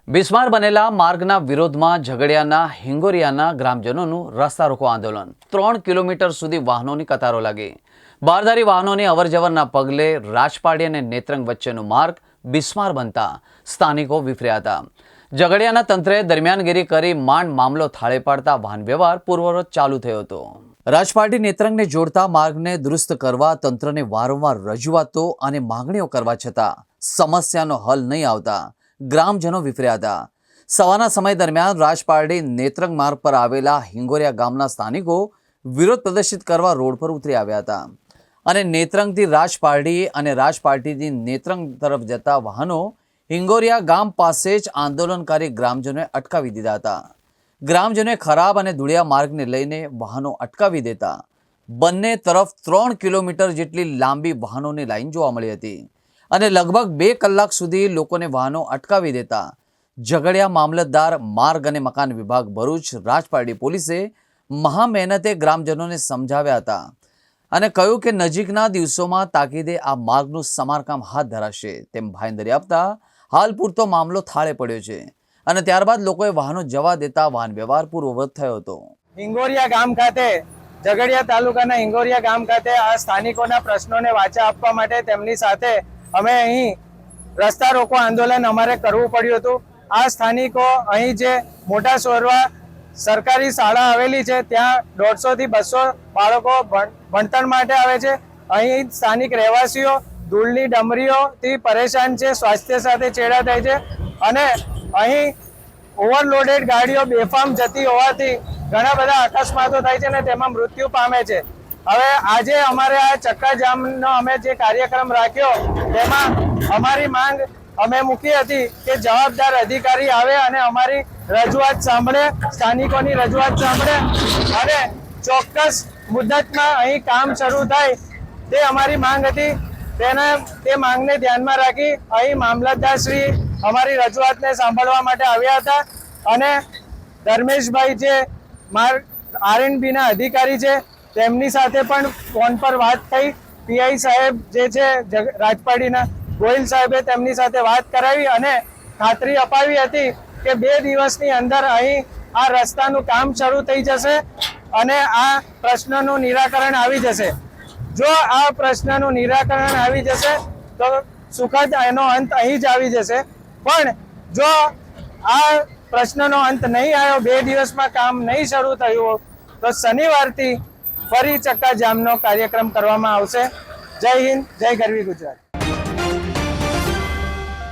બિસ્માર બનેલા માર્ગના વિરોધમાં ઝઘડિયાના હિંગોરિયાના ગ્રામજનોનું રસ્તા રોકો આંદોલન 3 કિલોમીટર સુધી વાહનોની કતારો લાગી। બારદારી વાહનોની અવરજવરના પગલે રાજપાડી અને નેત્રંગ વચ્ચેનો માર્ગ બિસ્માર બનતા સ્થાનિકો વિફર્યા હતા। ઝઘડિયાના તંત્રે દરમિયાનગીરી કરી માંડ મામલો થાળે પાડતા વાહન વ્યવહાર પૂર્વવત ચાલુ થયો હતો। રાજપાડી નેત્રંગને જોડતા માર્ગને દુરુસ્ત કરવા તંત્રને વારંવાર રજૂઆતો અને માંગણીઓ કરવા છતાં સમસ્યાનો હલ નહીં આવતા ગ્રામજનો વિફર્યા હતા। સવારના સમય દરમિયાન રાજપારડી નેત્રંગ માર્ગ પર આવેલા હિંગોરિયા ગામના સ્થાનિકો વિરોધ પ્રદર્શિત કરવા રોડ પર ઉતરી આવ્યા હતા અને નેત્રંગથી રાજપારડી અને રાજપારડીથી નેત્રંગ તરફ જતા વાહનો હિંગોરિયા ગામ પાસે જ આંદોલનકારી ગ્રામજનોએ અટકાવી દીધા હતા। ગ્રામજનોએ ખરાબ અને ધૂળિયા માર્ગને લઈને વાહનો અટકાવી દેતા બંને તરફ 3 કિલોમીટર જેટલી લાંબી વાહનોની લાઈન જોવા મળી હતી અને લગભગ 2 કલાક સુધી લોકોને વાહનો અટકાવી દેતા ઝઘડિયા મામલતદાર માર્ગ અને મકાન વિભાગ ભરૂચ રાજપારડી પોલીસે મહા મહેનતે ગ્રામજનોને સમજાવ્યા હતા અને કહ્યું કે નજીકના દિવસોમાં તાકીદે આ માર્ગનું સમારકામ હાથ ધરાશે તેમ બાંહેધરી આપતા હાલ પૂરતો મામલો થાળે પડ્યો છે અને ત્યારબાદ લોકોએ વાહનો જવા દેતા વાહન વ્યવહાર પૂર્વવત થયો હતો। હિંગોરિયા ગામ ખાતે ઝઘડિયા તાલુકાના હિંગોરિયા ગામ ખાતે આ સ્થાનિકોના પ્રશ્નોને વાચા આપવા માટે તેમની સાથે અમે અહીં રસ્તા રોકો આંદોલન અમારે કરવું પડ્યું હતું। આ સ્થાનિકો અહીં જે મોટા સોરવા સરકારી શાળા આવેલી છે ત્યાં 150 થી 200 બાળકો ભણતર માટે આવે છે। અહીં સ્થાનિક રહેવાસીઓ ધૂળની ડમરીઓથી પરેશાન છે, સ્વાસ્થ્ય સાથે ચેડા થાય છે અને અહીં ઓવરલોડેડ ગાડીઓ બેફામ જતી હોવાથી ઘણા બધા અકસ્માતો થાય છે અને તેમાં મૃત્યુ પામે છે। હવે આજે અમારે આ ચક્કાજામનો અમે જે કાર્યક્રમ રાખ્યો તેમાં અમારી માંગ અમે મૂકી હતી કે જવાબદાર અધિકારી આવે અને અમારી રજૂઆત સાંભળે, સ્થાનિકોની રજૂઆત સાંભળે અને ચોક્કસ મુદ્દતમાં અહીં કામ શરૂ થાય તે અમારી માંગ હતી। તે માંગને ધ્યાનમાં રાખી અહીં મામલતદાર શ્રી અમારી રજૂઆતને સાંભળવા માટે આવ્યા હતા અને ધર્મેશભાઈ જે આરએનબીના અધિકારી છે તેમની સાથે પણ ફોન પર વાત થઈ। પીઆઈ સાહેબ જે છે રાજપાડીના ગોહિલ સાહેબે તેમની સાથે વાત કરાવી અને ખાતરી અપાવી હતી કે 2 દિવસની અંદર અહીં આ રસ્તાનું કામ શરૂ થઈ જશે અને આ પ્રશ્નનું નિરાકરણ આવી જશે। જો આ પ્રશ્નનું નિરાકરણ આવી જશે તો સુખદ એનો અંત અહીં જ આવી જશે, પણ જો આ પ્રશ્નનો અંત નહીં આવ્યો, 2 દિવસમાં કામ નહીં શરૂ થયું તો શનિવારથી ફરી ચક્કાજામનો કાર્યક્રમ કરવામાં આવશે। જય હિન્દ, જય ગરવી ગુજરાત।